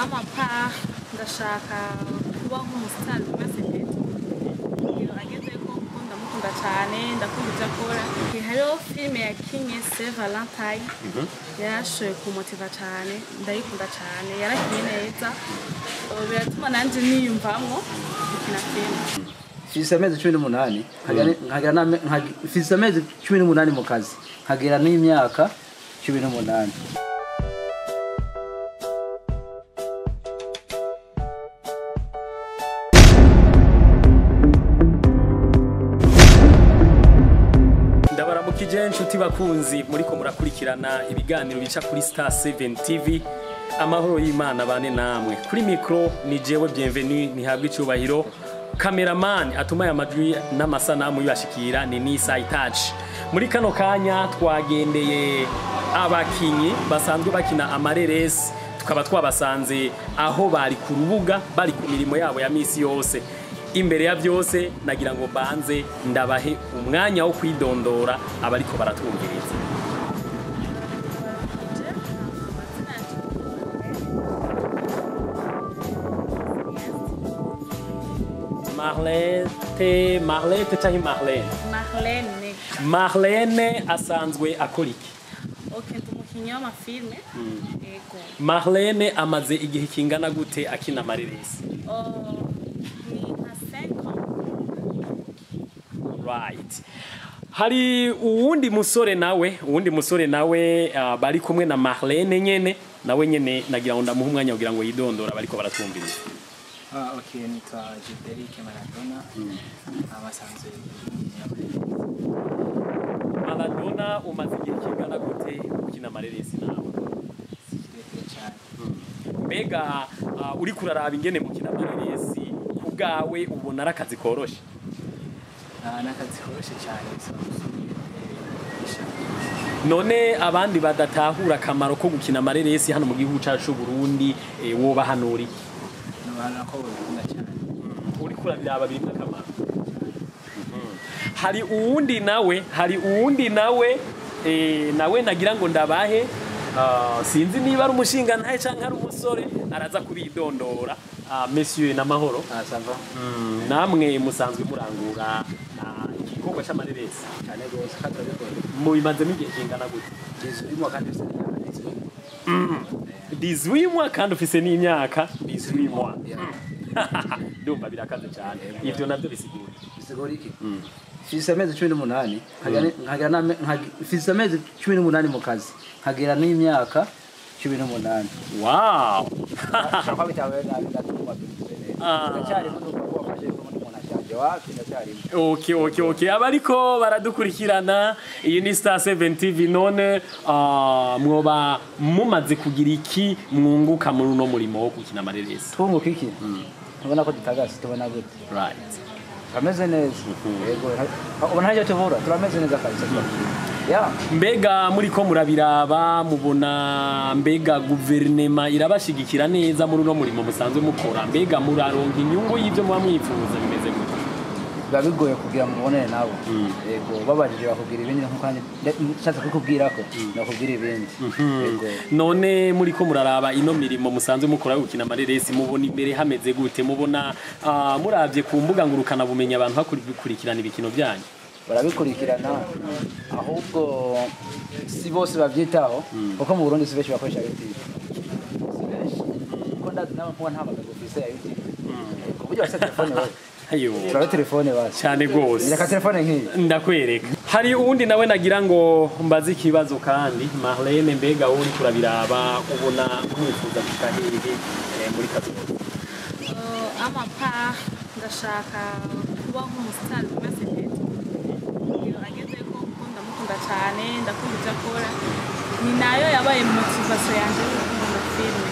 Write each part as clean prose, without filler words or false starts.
amapa ndashaka kuba nk'umusitari umeze neza ageze ko ndamukunda cyane ndakunda ibyo akora hariho filime yakinye Saint Valentin yarashoboye kumumotiva cyane ndayikunda cyane yarakinye neza biratuma nanjye niyumvamo gukina filime mfise amezi 18 mfise amezi 18 mu kazi nkagera n'imyaka 18. Ndabaramukije inshuti bakunzi muriko murakurikirana ibiganiro bica kuri Star 7 TV. Amahoro y'Imana bane namwe. Kuri micro ni jewe Bienvenue nihabwe icyubahiro. Cameraman atuma ya majwi n'amasanamu yashikira ni Nisa Touch. Muri kano kanya twagendeye abakinyi basanzwe bakina amareresi, tukaba twabasanze aho bari ku rubuga bari ku mirimo yabo ya misi yose. Imbere ya byose nagira ngo banze ndabahe umwanya wo kwidondora abariko baratwumviriza. Marlete cyangwa Marlene? Marlene asanzwe akora iki? Okay, ndumukinnyi w'amafilme. Yego. Marlene amaze igihe kingana gute akina amareresi? Right. Hari uwundi musore nawe bari kumwe na Marlene nyene nawe nyene nagira ngo ndamuha umwanya kugira ngo yidondora bariko baratwumviriza. Okay, nitwa Gilbert Maradona. Abasanzwe Maradona umaze igihe kingana gute ukina amareresi nawe? Mbega uri kuraraba ingene mukina amareresi kubgawe ubona arakazi koroshe? Nakazi koroshe cyane. None abandi badatahura akamaro ko gukina amareresi hano mu gihugu cyacu Burundi woba hanuri? Uri kurabiraba birimo akamaro. Hari uwundi nawe nawe nagira ngo ndabahe sinzi niba ari umushinga ntaye canke ari umusore araza kubidondora. Monsieur n'amahoro. Sava. Namwe musanzwe murangura igikorwa cy'amareresi cyane gose katabikora. Mu bimaze n'igihe kingana gute? 18 mois kandi ufise n'imyaka 18 mois. Ndumva birakaze cyane. Ivyo navyo bisigura iki? Mfise amezi 18 mfise amezi 18 mu kazi nkagera n'imyaka 18. Wow. Shaka bitawe nabigatuma cyari munuko wafashe ko umuntu ashanje wapi ndacyari. Okay. Abariko baradukurikirana iyi ni Star 7 TV none mwoba mumaze kugira iki mwunguka muri uno murimo wo gukina amareresi? Twunguka iki? Ubona ko dutagase tubona gute? Right. Ameze neza. Yego. Ubona haje tuvura turameze neza kabisa. Yeah. Mbega muri ko murabiraba mubona mbega guverinema irabashigikira neza muri uno murimo musanzwe mukora mbega muraronka inyungu y'ivyo muba mwifuza bimeze gute? Bigoye kugira ngo ubonere nabo. Yego babajije bakubwira ibindi nko kandi nshatse kukubwira ko nakubwira ibindi. Yego. None muri ko muraraba ino mirimo musanzwe mukora gukina amareresi mubona imbere hameze gute mubona muravye ku mbuga ngurukana bumenye abantu hakurikirana ibikino byanyu? Barabikurikirana ahubwo si bose bavyitaho kuko mu Burundi sibeshi bakoresha YouTube. Ko ndazi nawe kuba nta bagabo bise ya YouTube. Kuburyo basa telefone wewe. Ayo. Turabe telefone basi. Cyane gose. Ndaka telefone nk'iyi. Ndakwereka. Hari uwundi nawe nagira ngo mbaze ikibazo kandi Marlene mbega uri kurabiraba ubona mwifuza gutahirije muri kazoza. Amapa ndashaka kuba nk'umusitari umeze neza ageze ko ndamukunda cyane ndakunda ibyo akora ni nayo yabaye motivation yanjye yo gukina filime.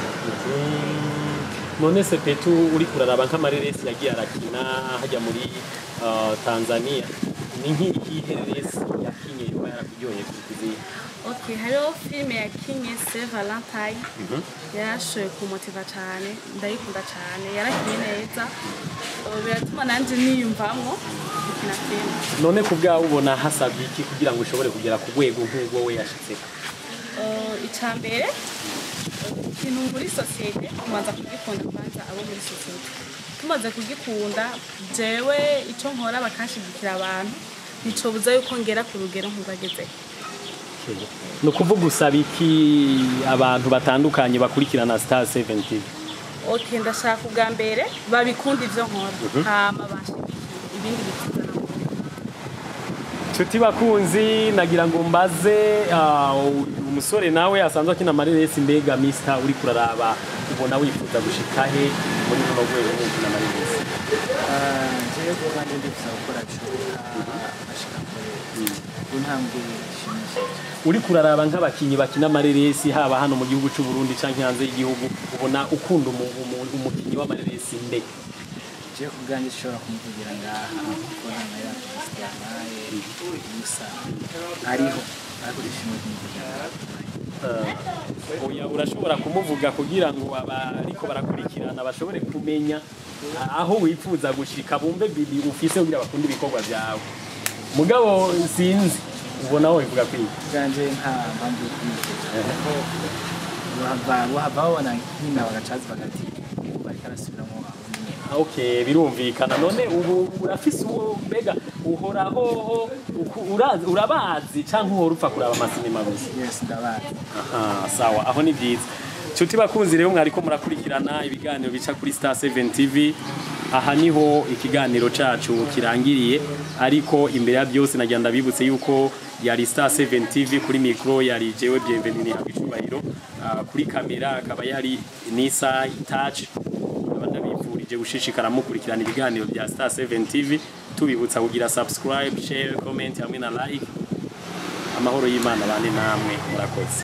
None Sepetu uri kuraraba nk'amareresi yagiye arakina hajya muri Tanzania ni nk'ihereresi yakinye yoba yarakuryoheye kuziye? Okay, hariho filime yakinye Saint Valentin yarashoboye kumumotiva cyane ndayikunda cyane yarakinye neza biratuma nanjye niyumvamo gukina filime. None kubgawe ubona hasabye iki kugira ngo ushobore kugera ku rwego nk'urwo we yashitse? icambere ikintu muri sosiyete kubanza kugikunda kwanza abo muri sosiyete tumaze kugikunda jewe ico nkora bakanshigikira abantu nicobuza yuko ngera ku rugero nk'ubageze no kuvuga usaba iki abantu batandukanye bakurikirana Star 7 TV okay ndashaka ubwa mbere babikunda ivyo nkora hama bashigikira ibindi bitiza nabo Chuti bakunzi nagira ngo mbaze umusore nawe asanzwe akina amareresi mbega Mr uri kuraraba ubona wifuza gushika he muri runo rwego rwo na mareresi jewe kandi ndifisa gukora ashika kure ntambwe ishimishije uri kuraraba nk'abakinyi bakina amareresi haba hano mu gihugu cy'u Burundi canke hanze y'igihugu ubona ukunda umukinyi w'amareresi mbe jewe kubwanjye nshobora kumuvugira ngaha kuko ntamera gusa ariho akoresheje kumuvugira oya urashobora kumuvuga kugira ngo abariko barakurikirana bashobore kumenya aho wifuza gushika bumve bibi ufise kugira bakunda ibikorwa byawe mugabo sinzi ubona wowe ivuga kwiga bwanje nta mpamvu yo kwiga wahava babona nkina bagacaza bagati bariko arasubiramo okay birumvikana none ubu urafise uwo mbega uhoraho urabazi canke uhora upfa kuraba amasinema gusa yes ndabazi aha sawa aho ni byiza Chuti bakunzi rero mwariko murakurikirana ibiganiro bica kuri Star 7 TV aha niho ikiganiro cacu kirangiriye ariko imbere ya byose nagira ndabibutse yuko yari Star 7 TV kuri micro yari jewe bienvenue habicubahiro kuri kamera akaba yari Nisa Touch abandabifurije gushishikara mukurikirana ibiganiro bya Star 7 TV tubibutsa kugira subscribe share comment hamwe na like amahoro y'Imana bane namwe murakoze